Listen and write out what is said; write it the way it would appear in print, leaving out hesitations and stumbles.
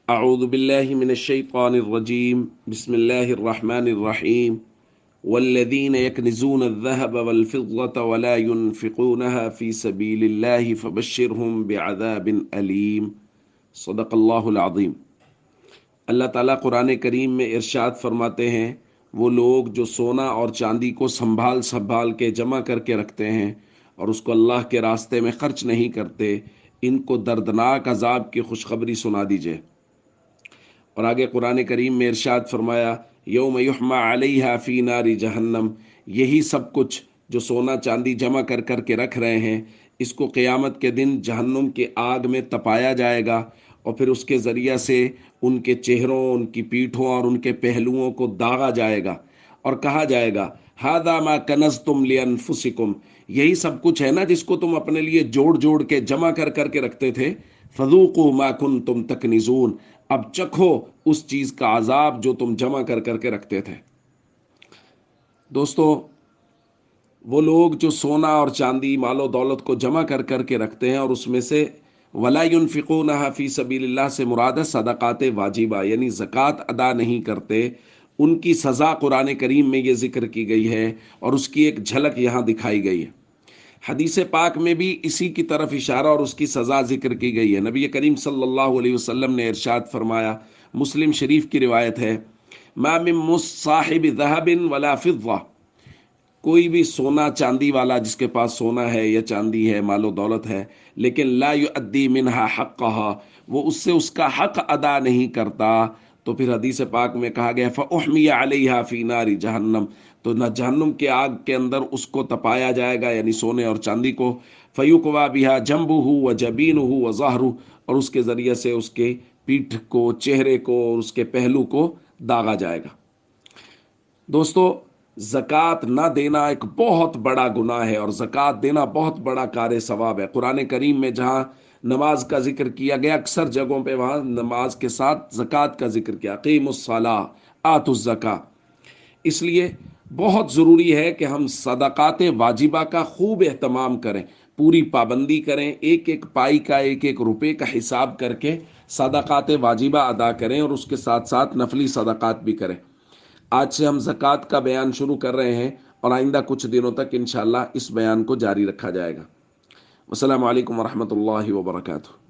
اعوذ باللہ من الشیطان الرجیم بسم اللہ الرحمن الرحیم والذین یکنزون الذهب والفضة ولا ينفقونها في سبیل اللہ فبشرهم بعذاب علیم۔ صدق اللہ العظیم۔ اللہ تعالیٰ قرآن کریم میں ارشاد فرماتے ہیں، وہ لوگ جو سونا اور چاندی کو سنبھال سنبھال کے جمع کر کے رکھتے ہیں اور اس کو اللہ کے راستے میں خرچ نہیں کرتے، ان کو دردناک عذاب کی خوشخبری سنا دیجئے۔ اور آگے قرآن کریم میں ارشاد فرمایا، یوم یحمى علیہا فی نار جہنم، یہی سب کچھ جو سونا چاندی جمع کر کر کے رکھ رہے ہیں، اس کو قیامت کے دن جہنم کے آگ میں تپایا جائے گا، اور پھر اس کے ذریعہ سے ان کے چہروں، ان کی پیٹھوں اور ان کے پہلوؤں کو داغا جائے گا، اور کہا جائے گا ھذا ما کنزتم لانفسکم، یہی سب کچھ ہے نا جس کو تم اپنے لیے جوڑ جوڑ کے جمع کر کر کے رکھتے تھے، فذوقوا ما کنتم تکنزون، اب چکھو اس چیز کا عذاب جو تم جمع کر کر کے رکھتے تھے۔ دوستو، وہ لوگ جو سونا اور چاندی، مال و دولت کو جمع کر کر کے رکھتے ہیں اور اس میں سے ولا ينفقونها فی سبیل اللہ سے مراد ہے صدقات واجبہ، یعنی زکوٰۃ ادا نہیں کرتے، ان کی سزا قرآن کریم میں یہ ذکر کی گئی ہے اور اس کی ایک جھلک یہاں دکھائی گئی ہے۔ حدیث پاک میں بھی اسی کی طرف اشارہ اور اس کی سزا ذکر کی گئی ہے۔ نبی کریم صلی اللہ علیہ وسلم نے ارشاد فرمایا، مسلم شریف کی روایت ہے، ما من صاحب ذهب ولا فضہ، کوئی بھی سونا چاندی والا جس کے پاس سونا ہے یا چاندی ہے، مال و دولت ہے، لیکن لا یؤدی منہا حقہا، وہ اس سے اس کا حق ادا نہیں کرتا، تو پھر حدیث پاک میں کہا گیا فاحمی علیہا فی نار جہنم، تو نہ جہنم کے آگ کے اندر اس کو تپایا جائے گا، یعنی سونے اور چاندی کو، فیقوا بہا جنبہ وجبینہ وظہرہ، اور اس کے ذریعے سے اس کے پیٹھ کو، چہرے کو اور اس کے پہلو کو داغا جائے گا۔ دوستو، زکوٰۃ نہ دینا ایک بہت بڑا گناہ ہے، اور زکوٰۃ دینا بہت بڑا کار ثواب ہے۔ قرآن کریم میں جہاں نماز کا ذکر کیا گیا، اکثر جگہوں پہ وہاں نماز کے ساتھ زکوٰۃ کا ذکر کیا، اقیموا الصلاۃ آتوا الزکاۃ۔ اس لیے بہت ضروری ہے کہ ہم صدقات واجبہ کا خوب اہتمام کریں، پوری پابندی کریں، ایک ایک پائی کا، ایک ایک روپے کا حساب کر کے صدقات واجبہ ادا کریں، اور اس کے ساتھ ساتھ نفلی صدقات بھی کریں۔ آج سے ہم زکوٰۃ کا بیان شروع کر رہے ہیں، اور آئندہ کچھ دنوں تک انشاءاللہ اس بیان کو جاری رکھا جائے گا۔ السلام علیکم ورحمۃ اللہ وبرکاتہ۔